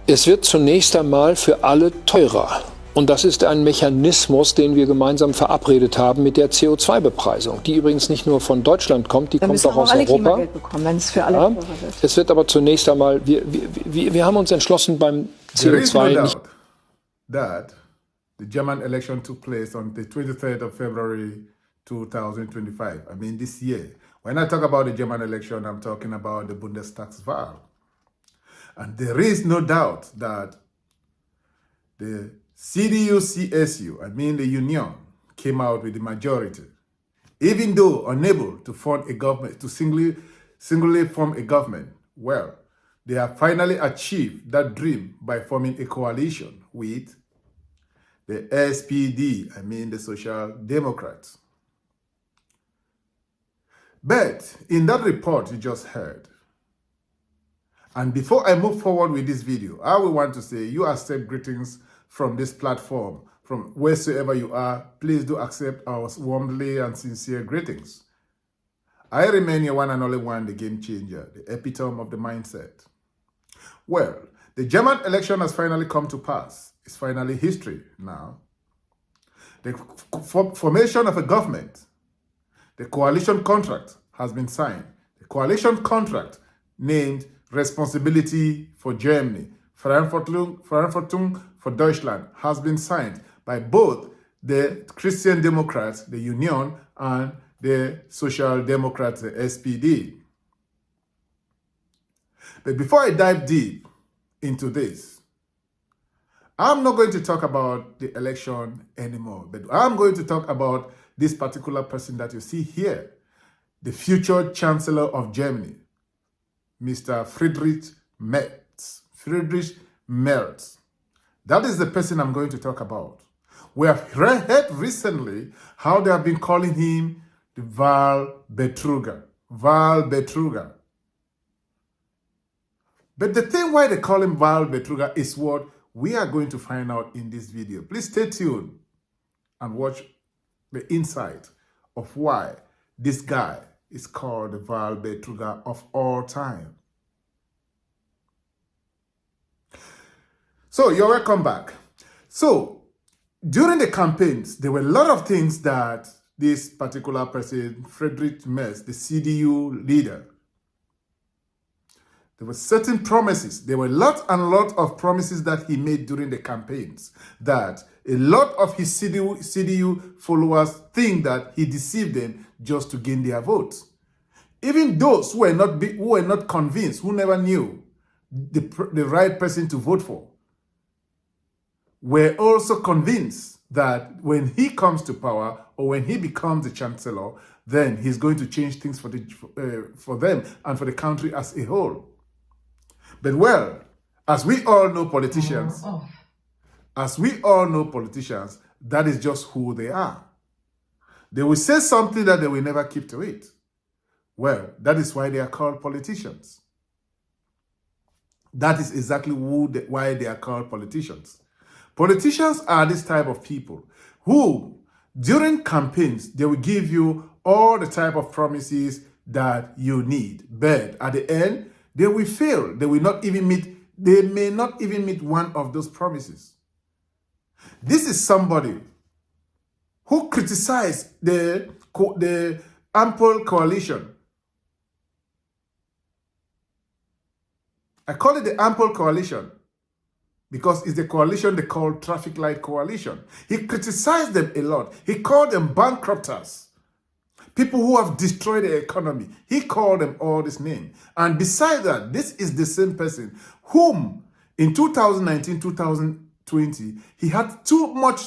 Es wird zunächst einmal für alle teurer. Und das ist ein Mechanismus, den wir gemeinsam verabredet haben mit der CO2-Bepreisung, die übrigens nicht nur von Deutschland kommt, die kommt auch aus alle Europa. Klimageld bekommen, wenn es für alle teurer wird. Es wird aber zunächst einmal, wir haben uns entschlossen beim CO2 nicht. That the German election took place on the 23rd of February 2025. I mean this year. When I talk about the German election, I'm talking about the Bundestagswahl. And there is no doubt that the CDU-CSU, I mean the Union, came out with the majority. Even though unable to form a government, to singly form a government, well, they have finally achieved that dream by forming a coalition with the SPD, I mean the Social Democrats. But in that report you just heard, and before I move forward with this video, I will want to say you accept greetings from this platform, from wheresoever you are. Please do accept our warmly and sincere greetings. I remain your one and only one, the game changer, the epitome of the mindset. Well, the German election has finally come to pass. It's finally history now. The formation of a government, the coalition contract has been signed. The coalition contract named Responsibility for Germany, Verantwortung for Deutschland, has been signed by both the Christian Democrats, the Union, and the Social Democrats, the SPD. But before I dive deep into this, I'm not going to talk about the election anymore, but I'm going to talk about this particular person that you see here, the future Chancellor of Germany, Mr. Friedrich Merz. Friedrich Merz. That is the person I'm going to talk about. We have heard recently how they have been calling him the Wahlbetrüger. Wahlbetrüger. But the thing why they call him Wahlbetrüger is what we are going to find out in this video. Please stay tuned and watch the insight of why this guy is called the Wahlbetrüger of all time. So you're welcome back. So during the campaigns, there were a lot of things that this particular person, Friedrich Merz, the CDU leader, there were certain promises. There were lot of promises that he made during the campaigns that a lot of his CDU followers think that he deceived them just to gain their votes. Even those who were not convinced, who never knew the right person to vote for, were also convinced that when he comes to power or when he becomes the chancellor, then he's going to change things for them and for the country as a whole. But well, as we all know politicians, that is just who they are. They will say something that they will never keep to it. Well, that is why they are called politicians. That is exactly why they are called politicians. Politicians are this type of people who, during campaigns, they will give you all the type of promises that you need. But at the end, they will fail. They may not even meet one of those promises. This is somebody who criticized the ample coalition. I call it the ample coalition because it's the coalition they call traffic light coalition. He criticized them a lot. He called them bankrupters, people who have destroyed the economy. He called them all this name. And besides that, this is the same person whom in 2019, 2020, he had too much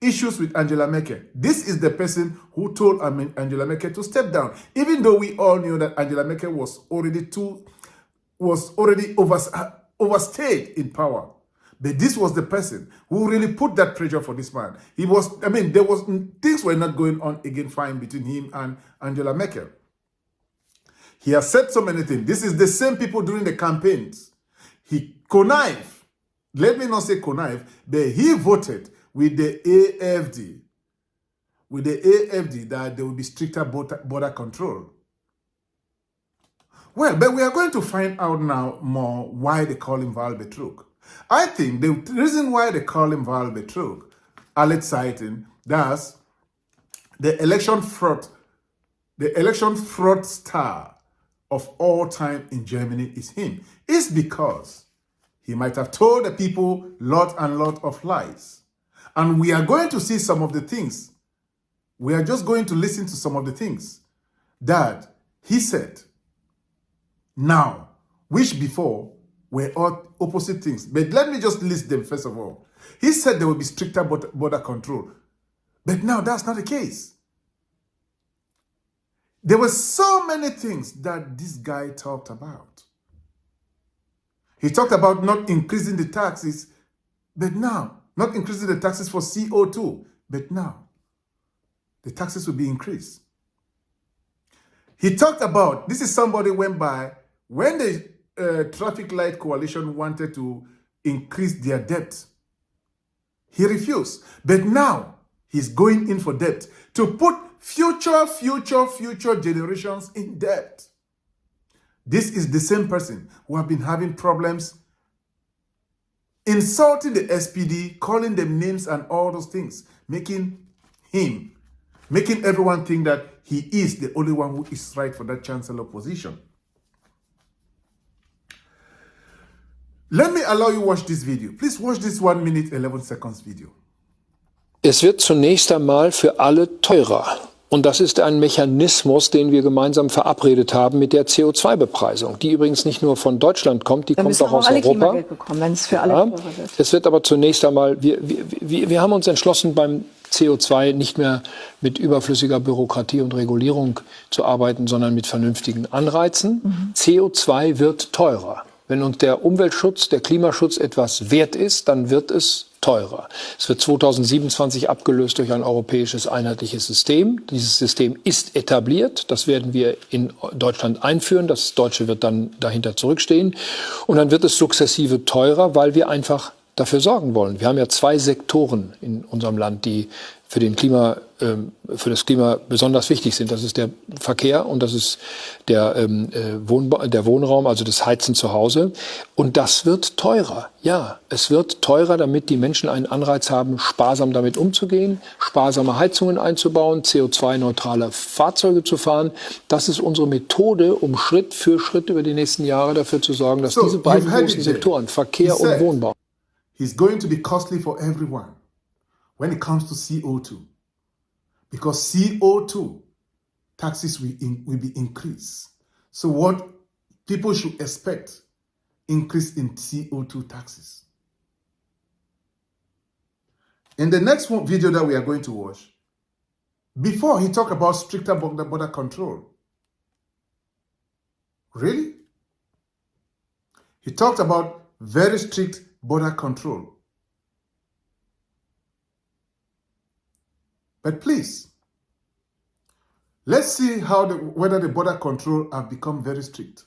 issues with Angela Merkel. This is the person who told Angela Merkel to step down, even though we all knew that Angela Merkel was already overstayed in power. But this was the person who really put that pressure for this man. Things were not going on again fine between him and Angela Merkel. He has said so many things. This is the same people during the campaigns. He connived. Let me not say connived, but he voted with the AFD. With the AFD that there will be stricter border control. Well, but we are going to find out now more why they call him Wahlbetrüger. I think the reason why they call him Wahlbetrüger, alle Zeiten, that's the election fraud star of all time in Germany is him. It's because he might have told the people lot and lot of lies. And we are going to see some of the things. We are just going to listen to some of the things that he said now, which before were all opposite things. But let me just list them first of all. He said there will be stricter border control. But now that's not the case. There were so many things that this guy talked about. He talked about not increasing the taxes, but now, not increasing the taxes for CO2, but now, the taxes will be increased. He talked about, this is somebody went by, when the traffic light coalition wanted to increase their debt, he refused. But now, he's going in for debt to put future generations in debt. This is the same person who have been having problems insulting the SPD, calling them names and all those things, making everyone think that he is the only one who is right for that chancellor position. Let me allow you watch this video. Please watch this 1 minute 11 seconds video. Es wird zunächst einmal für alle teurer. Und das ist ein Mechanismus, den wir gemeinsam verabredet haben mit der CO2-Bepreisung, die übrigens nicht nur von Deutschland kommt, die kommt auch aus Europa. Klimageld bekommen, wenn es für alle teurer wird. Es wird aber zunächst einmal, wir haben uns entschlossen, beim CO2 nicht mehr mit überflüssiger Bürokratie und Regulierung zu arbeiten, sondern mit vernünftigen Anreizen. CO2 wird teurer. Wenn uns der Umweltschutz, der Klimaschutz etwas wert ist, dann wird es teurer. Es wird 2027 abgelöst durch ein europäisches einheitliches System. Dieses System ist etabliert. Das werden wir in Deutschland einführen. Das Deutsche wird dann dahinter zurückstehen. Und dann wird es sukzessive teurer, weil wir einfach dafür sorgen wollen. Wir haben ja 2 Sektoren in unserem Land, die für das Klima besonders wichtig sind. Das ist der Verkehr und das ist der Wohnraum, also das Heizen zu Hause. Und das wird teurer. Ja, es wird teurer, damit die Menschen einen Anreiz haben, sparsam damit umzugehen, sparsame Heizungen einzubauen, CO2-neutrale Fahrzeuge zu fahren. Das ist unsere Methode, um Schritt für Schritt über die nächsten Jahre dafür zu sorgen, dass diese beiden großen Sektoren, Verkehr und Wohnbau, he's going to be costly for everyone when it comes to CO2. Because CO2 taxes will be increased. So what people should expect, increase in CO2 taxes. In the next video that we are going to watch, before he talked about stricter border control. Really? He talked about very strict border control. But please, let's see how whether the border control have become very strict.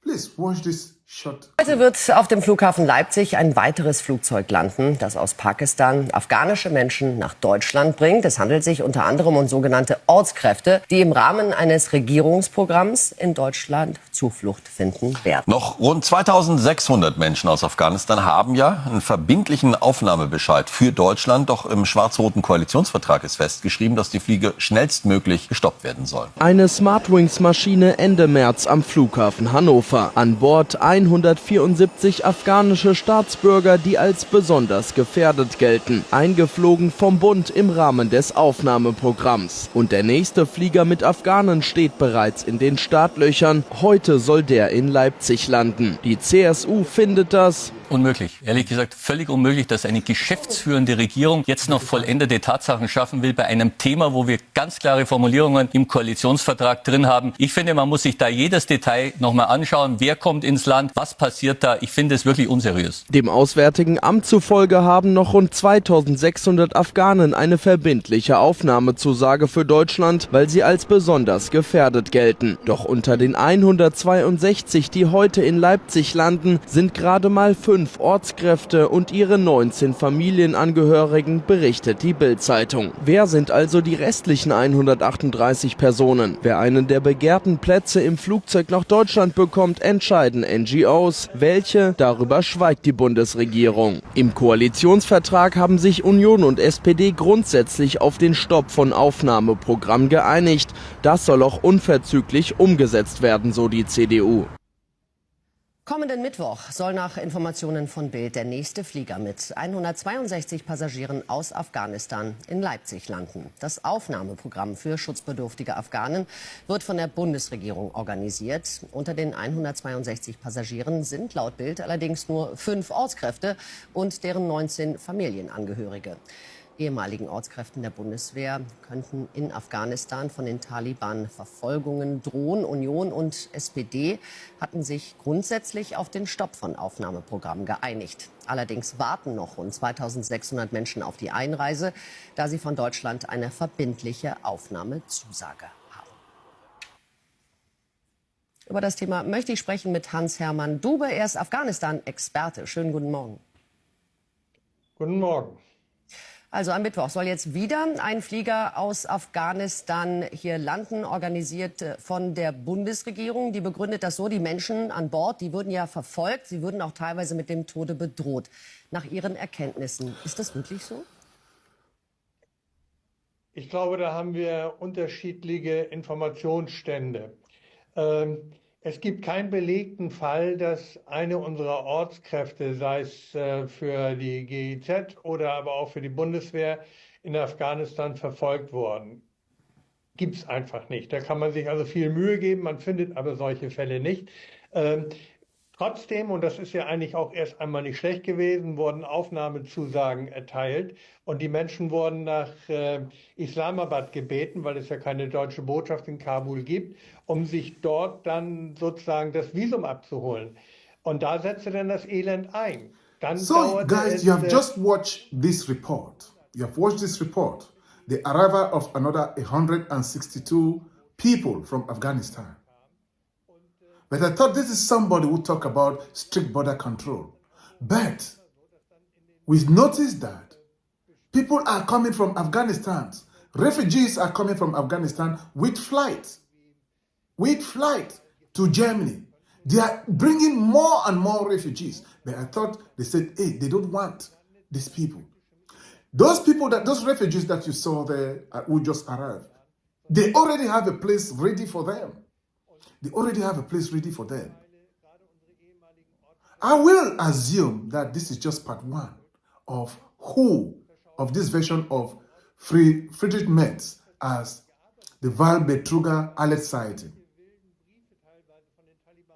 Please watch this shot. Heute wird auf dem Flughafen Leipzig ein weiteres Flugzeug landen, das aus Pakistan afghanische Menschen nach Deutschland bringt. Es handelt sich unter anderem um sogenannte Ortskräfte, die im Rahmen eines Regierungsprogramms in Deutschland Zuflucht finden werden. Noch rund 2600 Menschen aus Afghanistan haben ja einen verbindlichen Aufnahmebescheid für Deutschland. Doch im schwarz-roten Koalitionsvertrag ist festgeschrieben, dass die Fliege schnellstmöglich gestoppt werden soll. Eine Smartwings-Maschine Ende März am Flughafen Hannover. An Bord 174 afghanische Staatsbürger, die als besonders gefährdet gelten. Eingeflogen vom Bund im Rahmen des Aufnahmeprogramms. Und der nächste Flieger mit Afghanen steht bereits in den Startlöchern. Heute soll der in Leipzig landen. Die CSU findet das unmöglich. Ehrlich gesagt, völlig unmöglich, dass eine geschäftsführende Regierung jetzt noch vollendete Tatsachen schaffen will bei einem Thema, wo wir ganz klare Formulierungen im Koalitionsvertrag drin haben. Ich finde, man muss sich da jedes Detail nochmal anschauen. Wer kommt ins Land? Was passiert da? Ich finde es wirklich unseriös. Dem Auswärtigen Amt zufolge haben noch rund 2600 Afghanen eine verbindliche Aufnahmezusage für Deutschland, weil sie als besonders gefährdet gelten. Doch unter den 162, die heute in Leipzig landen, sind gerade mal 5 5 Ortskräfte und ihre 19 Familienangehörigen, berichtet die Bild-Zeitung. Wer sind also die restlichen 138 Personen? Wer einen der begehrten Plätze im Flugzeug nach Deutschland bekommt, entscheiden NGOs. Welche? Darüber schweigt die Bundesregierung. Im Koalitionsvertrag haben sich Union und SPD grundsätzlich auf den Stopp von Aufnahmeprogrammen geeinigt. Das soll auch unverzüglich umgesetzt werden, so die CDU. Kommenden Mittwoch soll nach Informationen von Bild der nächste Flieger mit 162 Passagieren aus Afghanistan in Leipzig landen. Das Aufnahmeprogramm für schutzbedürftige Afghanen wird von der Bundesregierung organisiert. Unter den 162 Passagieren sind laut Bild allerdings nur 5 Ortskräfte und deren 19 Familienangehörige. Ehemaligen Ortskräften der Bundeswehr könnten in Afghanistan von den Taliban Verfolgungen drohen. Union und SPD hatten sich grundsätzlich auf den Stopp von Aufnahmeprogrammen geeinigt. Allerdings warten noch rund 2600 Menschen auf die Einreise, da sie von Deutschland eine verbindliche Aufnahmezusage haben. Über das Thema möchte ich sprechen mit Hans-Hermann Dube. Er ist Afghanistan-Experte. Schönen guten Morgen. Guten Morgen. Also am Mittwoch soll jetzt wieder ein Flieger aus Afghanistan hier landen, organisiert von der Bundesregierung. Die begründet das so, die Menschen an Bord, die würden ja verfolgt, sie würden auch teilweise mit dem Tode bedroht. Nach Ihren Erkenntnissen, ist das wirklich so? Ich glaube, da haben wir unterschiedliche Informationsstände. Es gibt keinen belegten Fall, dass eine unserer Ortskräfte, sei es für die GIZ oder aber auch für die Bundeswehr, in Afghanistan verfolgt worden. Gibt es einfach nicht. Da kann man sich also viel Mühe geben, man findet aber solche Fälle nicht. Trotzdem, und das ist ja eigentlich auch erst einmal nicht schlecht gewesen, wurden Aufnahmezusagen erteilt und die Menschen wurden nach Islamabad gebeten, weil es ja keine deutsche Botschaft in Kabul gibt, um sich dort dann sozusagen das Visum abzuholen. Und da setzte dann das Elend ein. Dann So, guys, you have just watched this report. You have watched this report. The arrival of another 162 people from Afghanistan. But I thought this is somebody who talk about strict border control. But we've noticed that people are coming from Afghanistan. Refugees are coming from Afghanistan with flight to Germany. They are bringing more and more refugees. But I thought they said, hey, they don't want these people. Those refugees that you saw there who just arrived, they already have a place ready for them. They already have a place ready for them. I will assume that this is just part one of this version of Friedrich Merz as the Wahlbetrüger, alle Zeiten,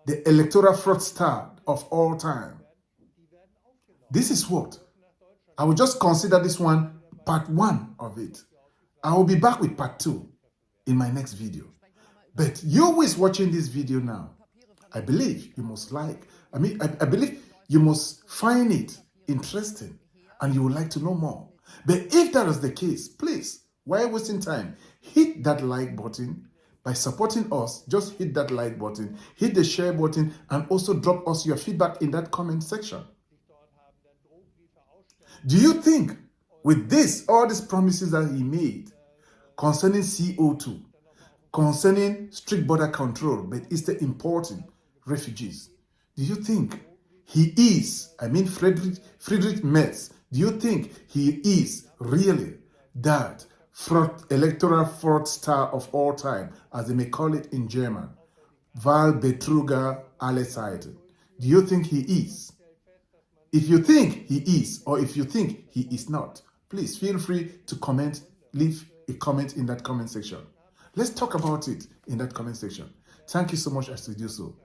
the electoral fraudster of all time. This is what I will just consider this one part one of it. I will be back with part two in my next video. But you who is watching this video now, I believe you must I believe you must find it interesting and you would like to know more. But if that is the case, please, while wasting time, hit that like button. By supporting us, just hit that like button, hit the share button, and also drop us your feedback in that comment section. Do you think with all these promises that he made concerning CO2, concerning strict border control, but instead importing refugees, do you think he is, Friedrich Merz, do you think he is really that electoral fraudster of all time, as they may call it in German, Wahlbetrüger, alle Zeiten? Do you think he is? If you think he is, or if you think he is not, please feel free to comment, leave a comment in that comment section. Let's talk about it in that comment section. Thank you so much as you do so.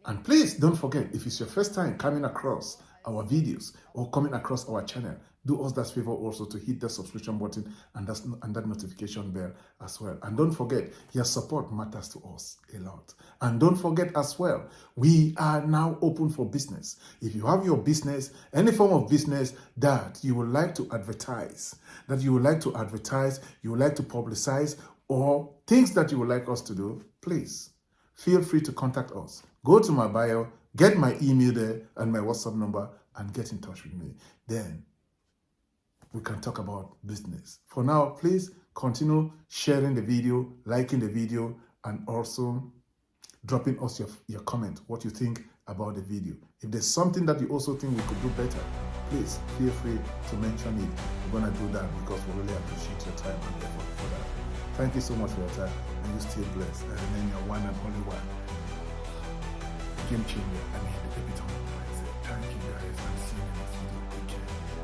And please don't forget, if it's your first time coming across our videos or coming across our channel, do us that favor also to hit the subscription button and that notification bell as well. And don't forget, your support matters to us a lot. And don't forget as well, we are now open for business. If you have your business, any form of business that you would like to advertise, you would like to publicize, or things that you would like us to do, please feel free to contact us. Go to my bio get my email there and my WhatsApp number and get in touch with me. Then we can talk about business. For now, please continue sharing the video, liking the video, and also dropping us your comment, what you think about the video. If there's something that you also think we could do better, please feel free to mention it. We're going to do that because we really appreciate your time and effort for that. Thank you so much for your time, and you stay blessed. And then you're one and only one. Game changer, the epitome of mindset. Thank you guys, and see you in the next video. Take care.